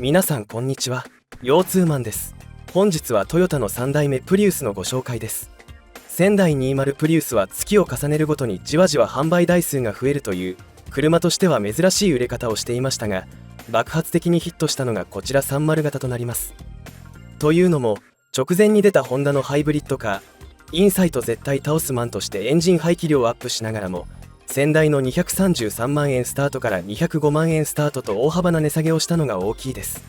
皆さんこんにちは。腰痛マンです。本日はトヨタの3代目プリウスのご紹介です。仙台20プリウスは月を重ねるごとにじわじわ販売台数が増えるという車としては珍しい売れ方をしていましたが、爆発的にヒットしたのがこちら30型となります。というのも、直前に出たホンダのハイブリッドカーインサイト絶対倒すマンとしてエンジン排気量をアップしながらも、先代の233万円スタートから205万円スタートと大幅な値下げをしたのが大きいです。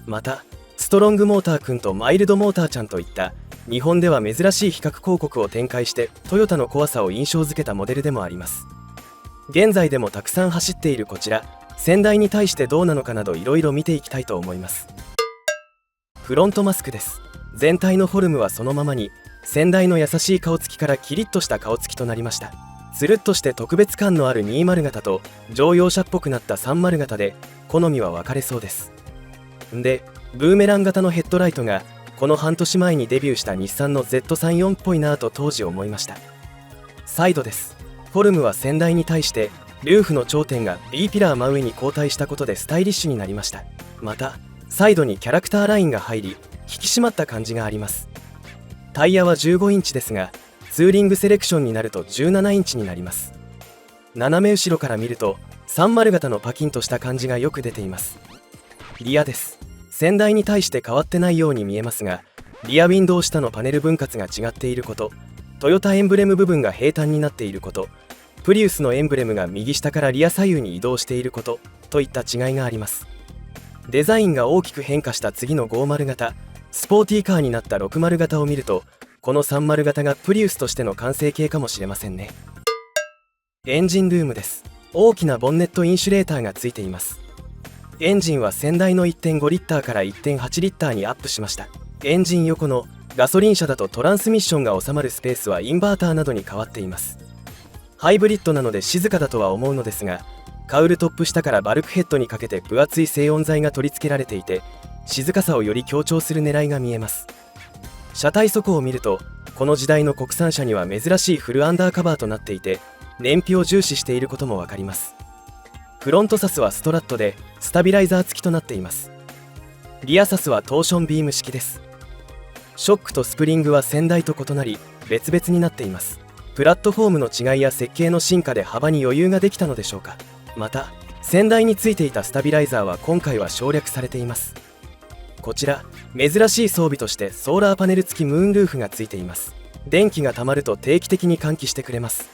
またストロングモーターくんとマイルドモーターちゃんといった日本では珍しい比較広告を展開してトヨタの怖さを印象づけたモデルでもあります。現在でもたくさん走っているこちら、先代に対してどうなのかなどいろいろ見ていきたいと思います。フロントマスクです。全体のフォルムはそのままに、先代の優しい顔つきからキリッとした顔つきとなりました。つるっとして特別感のある20型と乗用車っぽくなった30型で好みは分かれそうです。で、ブーメラン型のヘッドライトがこの半年前にデビューした日産の Z34 っぽいなぁと当時思いました。サイドです。フォルムは先代に対してルーフの頂点が B ピラー真上に後退したことでスタイリッシュになりました。またサイドにキャラクターラインが入り引き締まった感じがあります。タイヤは15インチですが、ツーリングセレクションになると17インチになります。斜め後ろから見ると30型のパキンとした感じがよく出ています。リアです。先代に対して変わってないように見えますが、リアウィンドウ下のパネル分割が違っていること、トヨタエンブレム部分が平坦になっていること、プリウスのエンブレムが右下からリア左右に移動していることといった違いがあります。デザインが大きく変化した次の50型、スポーティーカーになった60型を見ると、この30型がプリウスとしての完成形かもしれませんね。エンジンルームです。大きなボンネットインシュレーターがついています。エンジンは先代の 1.5 リッターから 1.8 リッターにアップしました。エンジン横のガソリン車だとトランスミッションが収まるスペースはインバーターなどに変わっています。ハイブリッドなので静かだとは思うのですが、カウルトップ下からバルクヘッドにかけて分厚い静音材が取り付けられていて、静かさをより強調する狙いが見えます。車体底を見ると、この時代の国産車には珍しいフルアンダーカバーとなっていて、燃費を重視していることも分かります。フロントサスはストラットでスタビライザー付きとなっています。リアサスはトーションビーム式です。ショックとスプリングは先代と異なり別々になっています。プラットフォームの違いや設計の進化で幅に余裕ができたのでしょうか。また先代についていたスタビライザーは今回は省略されています。こちら珍しい装備としてソーラーパネル付きムーンルーフがついています。電気が溜まると定期的に換気してくれます。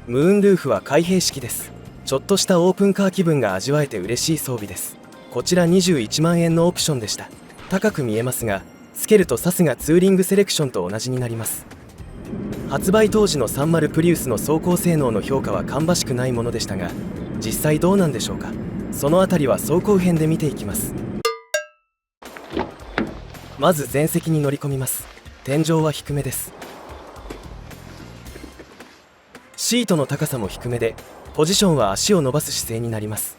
ムーンルーフは開閉式です。ちょっとしたオープンカー気分が味わえて嬉しい装備です。こちら21万円のオプションでした。高く見えますが、つけるとサスがツーリングセレクションと同じになります。発売当時の30プリウスの走行性能の評価は芳しくないものでしたが、実際どうなんでしょうか。そのあたりは走行編で見ていきます。まず前席に乗り込みます。天井は低めです。シートの高さも低めで、ポジションは足を伸ばす姿勢になります。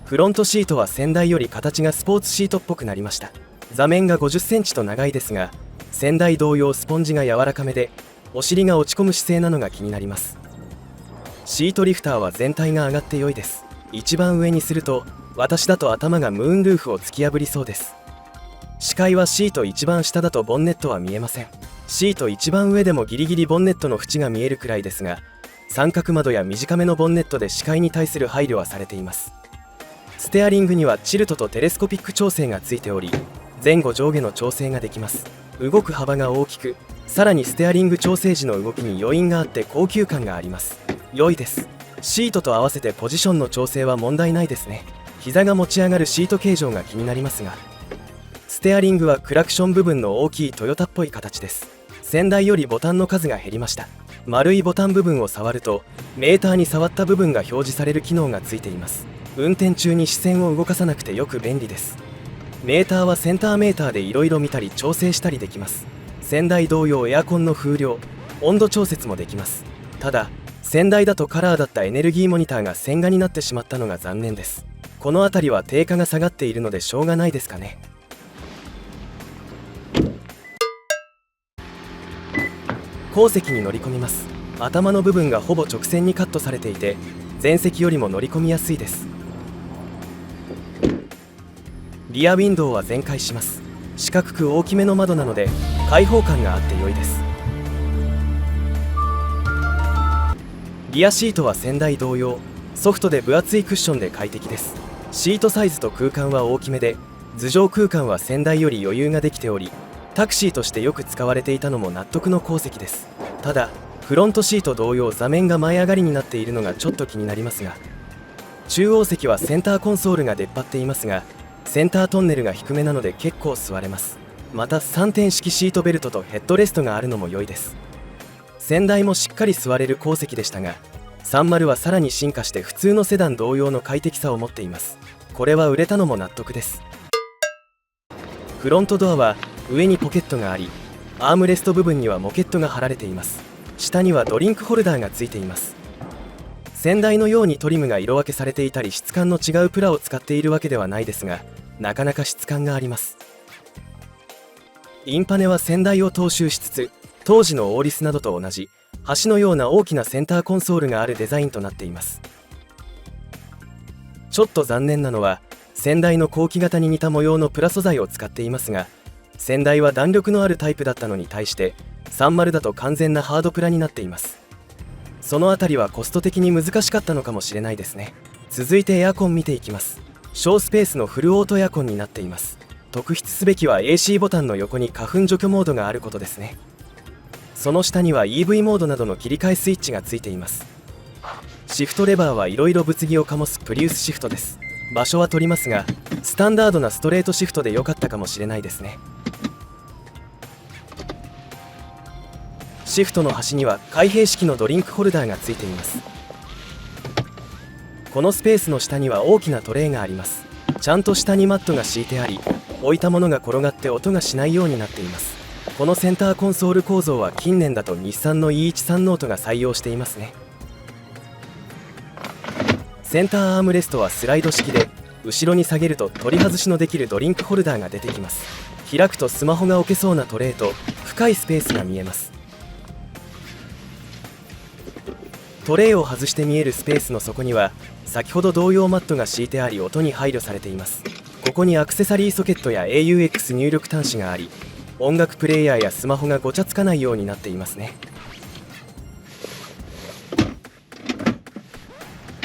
フロントシートは先代より形がスポーツシートっぽくなりました。座面が50センチと長いですが、先代同様スポンジが柔らかめで、お尻が落ち込む姿勢なのが気になります。シートリフターは全体が上がって良いです。一番上にすると私だと頭がムーンルーフを突き破りそうです。視界はシート一番下だとボンネットは見えません。シート一番上でもギリギリボンネットの縁が見えるくらいですが、三角窓や短めのボンネットで視界に対する配慮はされています。ステアリングにはチルトとテレスコピック調整がついており、前後上下の調整ができます。動く幅が大きく、さらにステアリング調整時の動きに余韻があって高級感があります。良いです。シートと合わせてポジションの調整は問題ないですね。膝が持ち上がるシート形状が気になりますが、ステアリングはクラクション部分の大きいトヨタっぽい形です。先代よりボタンの数が減りました。丸いボタン部分を触るとメーターに触った部分が表示される機能がついています。運転中に視線を動かさなくてよく便利です。メーターはセンターメーターでいろいろ見たり調整したりできます。先代同様エアコンの風量、温度調節もできます。ただ先代だとカラーだったエネルギーモニターが線画になってしまったのが残念です。この辺りは定価が下がっているのでしょうがないですかね。後席に乗り込みます。頭の部分がほぼ直線にカットされていて、前席よりも乗り込みやすいです。リアウィンドウは全開します。四角く大きめの窓なので開放感があって良いです。リアシートは先代同様、ソフトで分厚いクッションで快適です。シートサイズと空間は大きめで、頭上空間は先代より余裕ができており、タクシーとしてよく使われていたのも納得の功績です。ただフロントシート同様座面が前上がりになっているのがちょっと気になりますが、中央席はセンターコンソールが出っ張っていますが、センタートンネルが低めなので結構座れます。また3点式シートベルトとヘッドレストがあるのも良いです。先代もしっかり座れる後席でしたが、30はさらに進化して普通のセダン同様の快適さを持っています。これは売れたのも納得です。フロントドアは上にポケットがあり、アームレスト部分にはモケットが貼られています。下にはドリンクホルダーがついています。先代のようにトリムが色分けされていたり質感の違うプラを使っているわけではないですが、なかなか質感があります。インパネは先代を踏襲しつつ、当時のオーリスなどと同じ橋のような大きなセンターコンソールがあるデザインとなっています。ちょっと残念なのは先代の後期型に似た模様のプラ素材を使っていますが、先代は弾力のあるタイプだったのに対して30だと完全なハードプラになっています。そのあたりはコスト的に難しかったのかもしれないですね。続いてエアコン見ていきます。小スペースのフルオートエアコンになっています。特筆すべきは AC ボタンの横に花粉除去モードがあることですね。その下には EV モードなどの切り替えスイッチがついています。シフトレバーはいろいろ物議を醸すプリウスシフトです。場所は取りますが、スタンダードなストレートシフトで良かったかもしれないですね。シフトの端には開閉式のドリンクホルダーがついています。このスペースの下には大きなトレイがあります。ちゃんと下にマットが敷いてあり、置いたものが転がって音がしないようになっています。このセンターコンソール構造は近年だと日産の E13 ノートが採用していますね。センターアームレストはスライド式で、後ろに下げると取り外しのできるドリンクホルダーが出てきます。開くとスマホが置けそうなトレイと深いスペースが見えます。トレイを外して見えるスペースの底には先ほど同様マットが敷いてあり、音に配慮されています。ここにアクセサリーソケットや AUX 入力端子があり、音楽プレイヤーやスマホがごちゃつかないようになっていますね。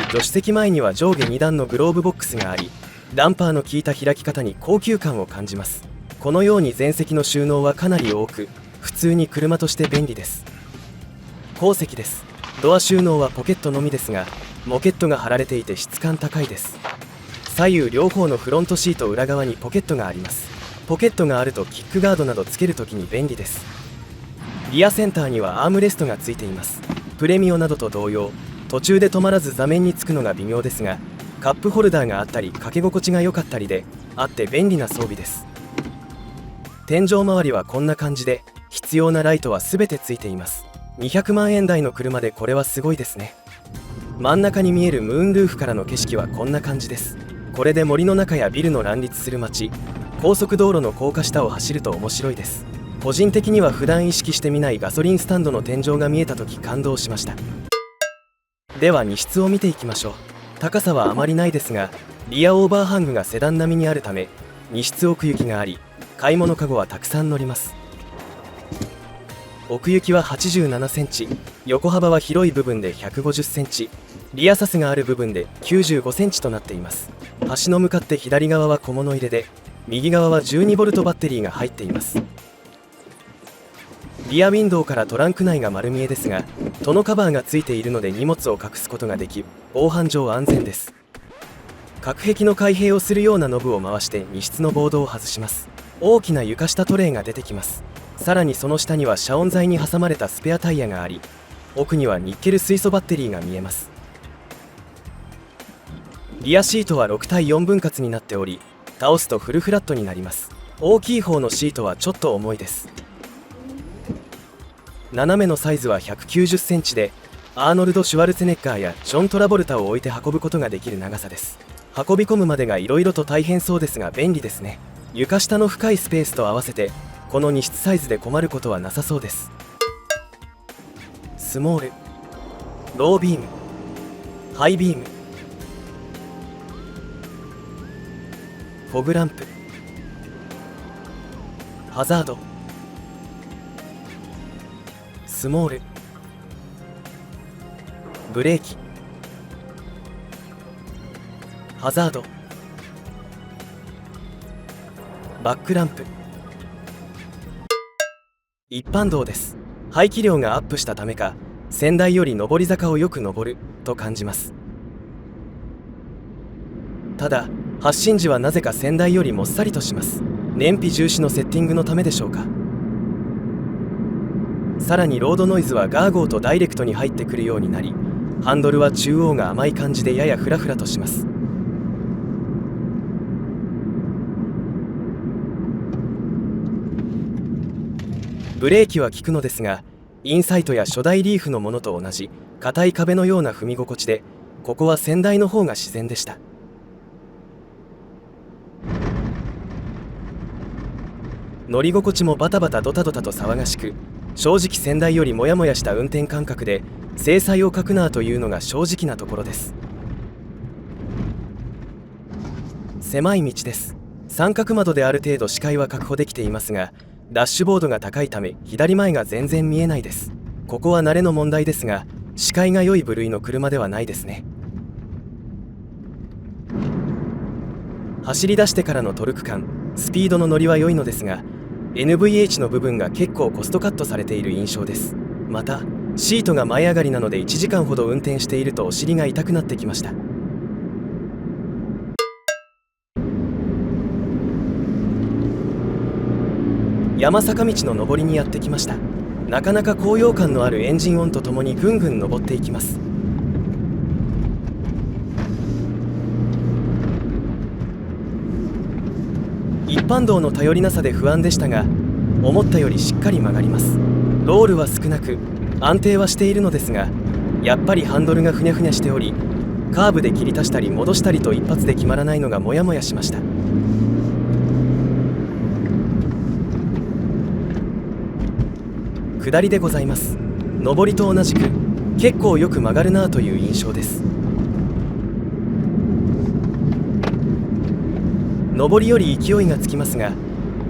助手席前には上下2段のグローブボックスがあり、ダンパーの効いた開き方に高級感を感じます。このように前席の収納はかなり多く、普通に車として便利です。後席です。ドア収納はポケットのみですが、モケットが貼られていて質感高いです。左右両方のフロントシート裏側にポケットがあります。ポケットがあるとキックガードなどつけるときに便利です。リアセンターにはアームレストがついています。プレミオなどと同様、途中で止まらず座面につくのが微妙ですが、カップホルダーがあったり掛け心地が良かったりであって便利な装備です。天井周りはこんな感じで、必要なライトは全てついています。200万円台の車でこれはすごいですね。真ん中に見えるムーンルーフからの景色はこんな感じです。これで森の中やビルの乱立する街、高速道路の高架下を走ると面白いです。個人的には普段意識してみないガソリンスタンドの天井が見えた時感動しました。では荷室を見ていきましょう。高さはあまりないですが、リアオーバーハングがセダン並みにあるため荷室奥行きがあり、買い物かごはたくさん乗ります。奥行きは87センチ、横幅は広い部分で150センチ、リアサスがある部分で95センチとなっています。端の向かって左側は小物入れで、右側は 12V バッテリーが入っています。リアウィンドウからトランク内が丸見えですが、トノカバーがついているので荷物を隠すことができ、防犯上安全です。隔壁の開閉をするようなノブを回して荷室のボードを外します。大きな床下トレイが出てきます。さらにその下には遮音材に挟まれたスペアタイヤがあり、奥にはニッケル水素バッテリーが見えます。リアシートは6対4分割になっており、倒すとフルフラットになります。大きい方のシートはちょっと重いです。斜めのサイズは190センチで、アーノルド・シュワルツェネッガーやジョン・トラボルタを置いて運ぶことができる長さです。運び込むまでがいろいろと大変そうですが便利ですね。床下の深いスペースと合わせてこの荷室サイズで困ることはなさそうです。スモール、ロービーム、ハイビーム、フォグランプ、ハザード、スモール、ブレーキ、ハザード、バックランプ。一般道です。排気量がアップしたためか、先代より上り坂をよく登ると感じます。ただ発進時はなぜか先代よりもっさりとします。燃費重視のセッティングのためでしょうか。さらにロードノイズはガーゴーとダイレクトに入ってくるようになり、ハンドルは中央が甘い感じでややフラフラとします。ブレーキは効くのですが、インサイトや初代リーフのものと同じ硬い壁のような踏み心地で、ここは先代の方が自然でした。乗り心地もバタバタドタドタと騒がしく、正直先代よりモヤモヤした運転感覚で精彩を欠くなというのが正直なところです。狭い道です。三角窓である程度視界は確保できていますが、ダッシュボードが高いため左前が全然見えないです。ここは慣れの問題ですが、視界が良い部類の車ではないですね。走り出してからのトルク感、スピードの乗りは良いのですが、 NVH の部分が結構コストカットされている印象です。またシートが前上がりなので1時間ほど運転しているとお尻が痛くなってきました。山坂道の上りにやってきました。なかなか高揚感のあるエンジン音とともにぐんぐん上っていきます。一般道の頼りなさで不安でしたが、思ったよりしっかり曲がります。ロールは少なく安定はしているのですが、やっぱりハンドルがふにゃふにゃしており、カーブで切り足したり戻したりと一発で決まらないのがモヤモヤしました。下りでございます。上りと同じく結構よく曲がるなという印象です。上りより勢いがつきますが、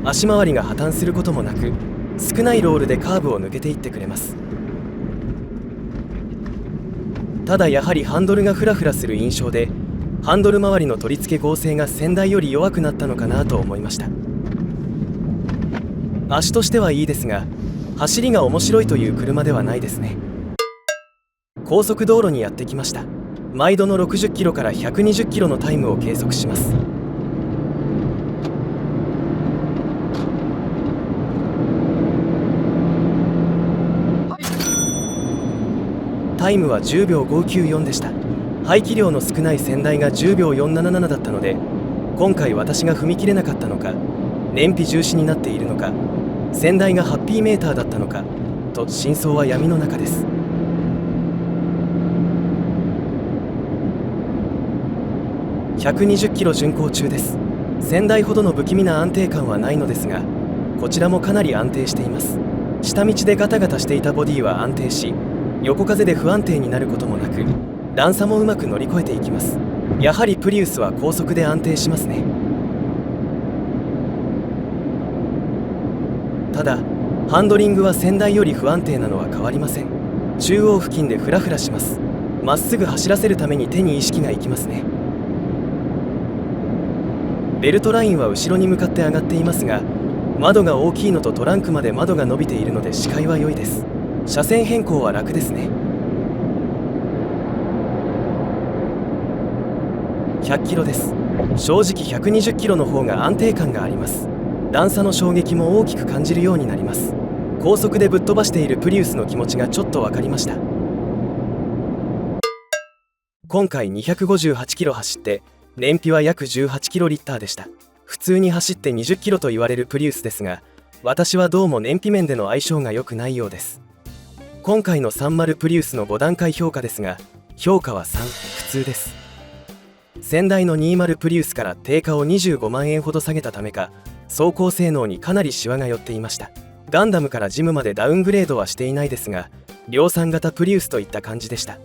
足回りが破綻することもなく、少ないロールでカーブを抜けていってくれます。ただやはりハンドルがフラフラする印象で、ハンドル周りの取り付け剛性が先代より弱くなったのかなと思いました。足としてはいいですが、走りが面白いという車ではないですね。高速道路にやってきました。毎度の60キロから120キロのタイムを計測します。タイムは10秒594でした。排気量の少ない先代が10秒477だったので、今回私が踏み切れなかったのか、燃費重視になっているのか、先代がハッピーメーターだったのかと真相は闇の中です。120キロ巡航中です。先代ほどの不気味な安定感はないのですが、こちらもかなり安定しています。下道でガタガタしていたボディは安定し、横風で不安定になることもなく、段差もうまく乗り越えていきます。やはりプリウスは高速で安定しますね。ただハンドリングは先代より不安定なのは変わりません。中央付近でフラフラします。まっすぐ走らせるために手に意識がいきますね。ベルトラインは後ろに向かって上がっていますが、窓が大きいのとトランクまで窓が伸びているので視界は良いです。車線変更は楽ですね。100キロです。正直120キロの方が安定感があります。段差の衝撃も大きく感じるようになります。高速でぶっ飛ばしているプリウスの気持ちがちょっと分かりました。今回258キロ走って燃費は約18キロリッターでした。普通に走って20キロと言われるプリウスですが、私はどうも燃費面での相性が良くないようです。今回の30プリウスの5段階評価ですが、評価は3、普通です。先代の20プリウスから定価を25万円ほど下げたためか、走行性能にかなりシワが寄っていました。ガンダムからジムまでダウングレードはしていないですが、量産型プリウスといった感じでした。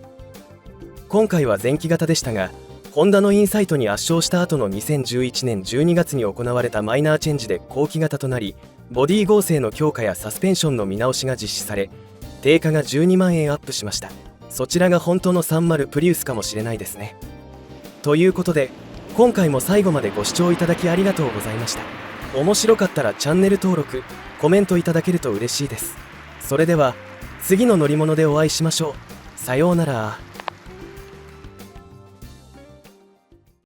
今回は前期型でしたが、ホンダのインサイトに圧勝した後の2011年12月に行われたマイナーチェンジで後期型となり、ボディ剛性の強化やサスペンションの見直しが実施され、定価が12万円アップしました。そちらが本当の30プリウスかもしれないですね。ということで、今回も最後までご視聴いただきありがとうございました。面白かったらチャンネル登録、コメントいただけると嬉しいです。それでは次の乗り物でお会いしましょう。さようなら。